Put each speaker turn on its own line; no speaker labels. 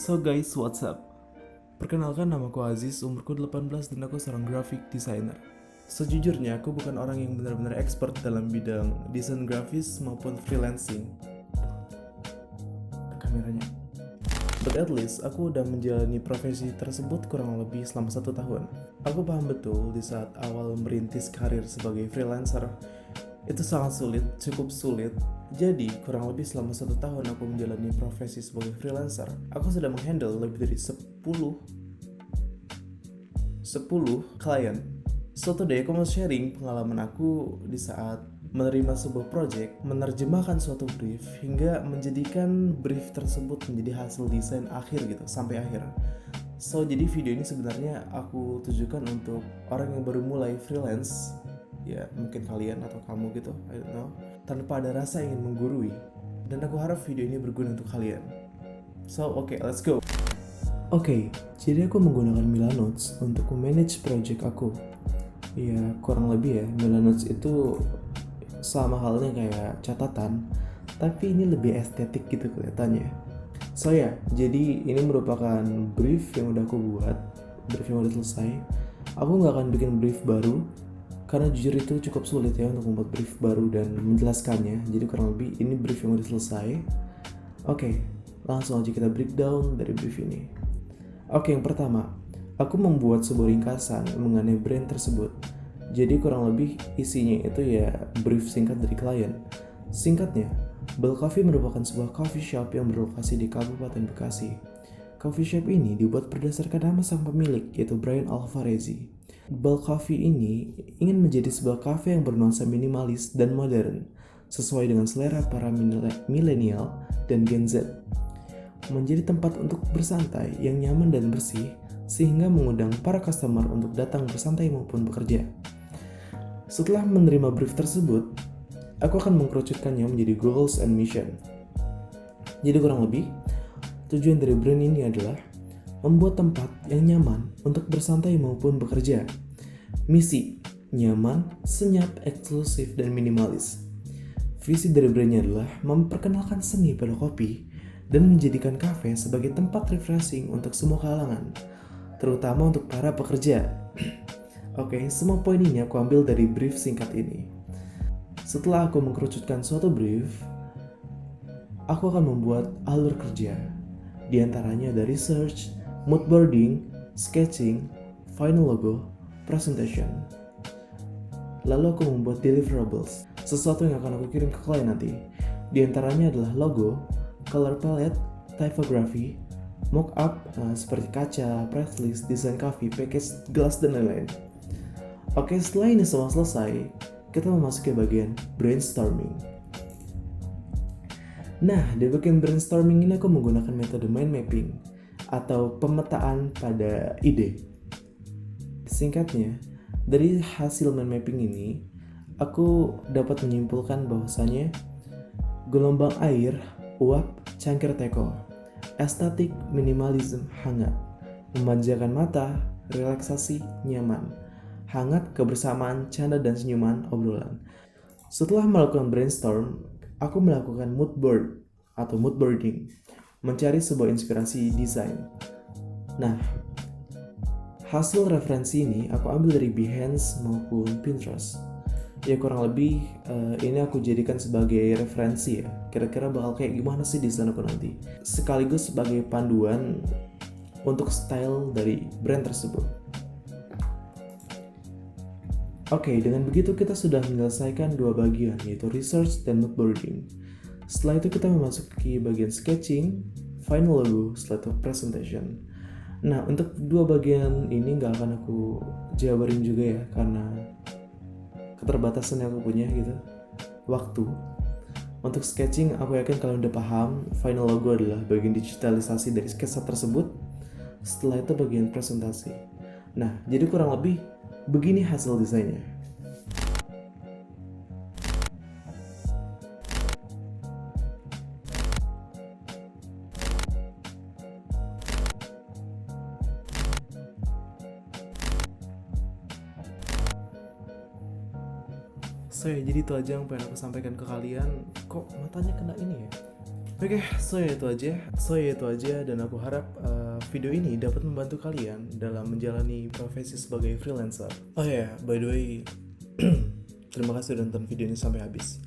So guys, what's up? Perkenalkan, namaku Aziz, umurku 18 dan aku seorang graphic designer. Sejujurnya aku bukan orang yang benar-benar expert dalam bidang desain grafis maupun freelancing. Kameranya. But at least aku udah menjalani profesi tersebut kurang lebih selama 1 tahun. Aku paham betul di saat awal merintis karir sebagai freelancer itu sangat sulit, cukup sulit. Jadi kurang lebih selama 1 tahun aku menjalani profesi sebagai freelancer, aku sudah menghandle lebih dari 10 klien. So today aku mau sharing pengalaman aku di saat menerima sebuah project, menerjemahkan suatu brief hingga menjadikan brief tersebut menjadi hasil desain akhir gitu, sampai akhir. So jadi video ini sebenarnya aku tujukan untuk orang yang baru mulai freelance, ya mungkin kalian atau kamu gitu, I don't know, tanpa ada rasa ingin menggurui. Dan aku harap video ini berguna untuk kalian. So okay, let's go. Oke, jadi aku menggunakan Milanotes untuk memanage project aku. Ya kurang lebih ya, Milanotes itu sama halnya kayak catatan, tapi ini lebih estetik gitu kelihatannya. So ya, jadi ini merupakan brief yang udah aku buat, brief yang udah selesai. Aku nggak akan bikin brief baru, karena jujur itu cukup sulit ya untuk membuat brief baru dan menjelaskannya. Jadi kurang lebih ini brief yang udah selesai. Oke, langsung aja kita breakdown dari brief ini. Oke, yang pertama, aku membuat sebuah ringkasan mengenai brand tersebut. Jadi kurang lebih isinya itu ya brief singkat dari klien. Singkatnya, Bell Coffee merupakan sebuah coffee shop yang berlokasi di Kabupaten Bekasi. Coffee shop ini dibuat berdasarkan nama sang pemilik, yaitu Brian Alvarezi. Bell Coffee ini ingin menjadi sebuah cafe yang bernuansa minimalis dan modern, sesuai dengan selera para milenial dan Gen Z. Menjadi tempat untuk bersantai yang nyaman dan bersih, sehingga mengundang para customer untuk datang bersantai maupun bekerja. Setelah menerima brief tersebut, aku akan mengkerucutkannya menjadi goals and mission. Jadi kurang lebih, tujuan dari brand ini adalah membuat tempat yang nyaman untuk bersantai maupun bekerja. Misi, nyaman, senyap, eksklusif, dan minimalis. Visi dari brandnya adalah memperkenalkan seni pada kopi dan menjadikan kafe sebagai tempat refreshing untuk semua kalangan, terutama untuk para pekerja. Oke, semua poin ini aku ambil dari brief singkat ini. Setelah aku mengkerucutkan suatu brief, aku akan membuat alur kerja. Di antaranya ada research, mood boarding, sketching, final logo, presentation. Lalu aku membuat deliverables, sesuatu yang akan aku kirim ke klien nanti. Di antaranya adalah logo, color palette, typography, mock-up seperti kaca, press list, desain coffee, package, gelas, dan lain-lain. Oke, setelah ini semua selesai, kita memasuki bagian brainstorming. Nah, di bagian brainstorming ini aku menggunakan metode mind mapping atau pemetaan pada ide. Singkatnya, dari hasil mind mapping ini, aku dapat menyimpulkan bahwasanya gelombang air, uap, cangkir teko, estetik, minimalism, hangat, memanjakan mata, relaksasi, nyaman, hangat, kebersamaan, canda dan senyuman, obrolan. Setelah melakukan brainstorm, aku melakukan mood board atau mood boarding, mencari sebuah inspirasi desain. Nah, hasil referensi ini aku ambil dari Behance maupun Pinterest. Ya kurang lebih ini aku jadikan sebagai referensi ya. Kira-kira bakal kayak gimana sih desain aku nanti. Sekaligus sebagai panduan untuk style dari brand tersebut. Oke, dengan begitu kita sudah menyelesaikan dua bagian, yaitu research dan mood boarding. Setelah itu kita memasuki bagian sketching, final logo, setelah itu presentation. Nah, untuk dua bagian ini nggak akan aku jabarin juga ya, karena keterbatasan yang aku punya gitu, waktu. Untuk sketching, aku yakin kalian udah paham, final logo adalah bagian digitalisasi dari sketsa tersebut. Setelah itu bagian presentasi. Nah, jadi kurang lebih begini hasil desainnya. So ya, jadi itu aja yang pengen aku sampaikan ke kalian. Kok matanya kena ini ya? Oke, so ya itu aja dan aku harap video ini dapat membantu kalian dalam menjalani profesi sebagai freelancer. Oh ya, by the way, terima kasih sudah nonton video ini sampai habis.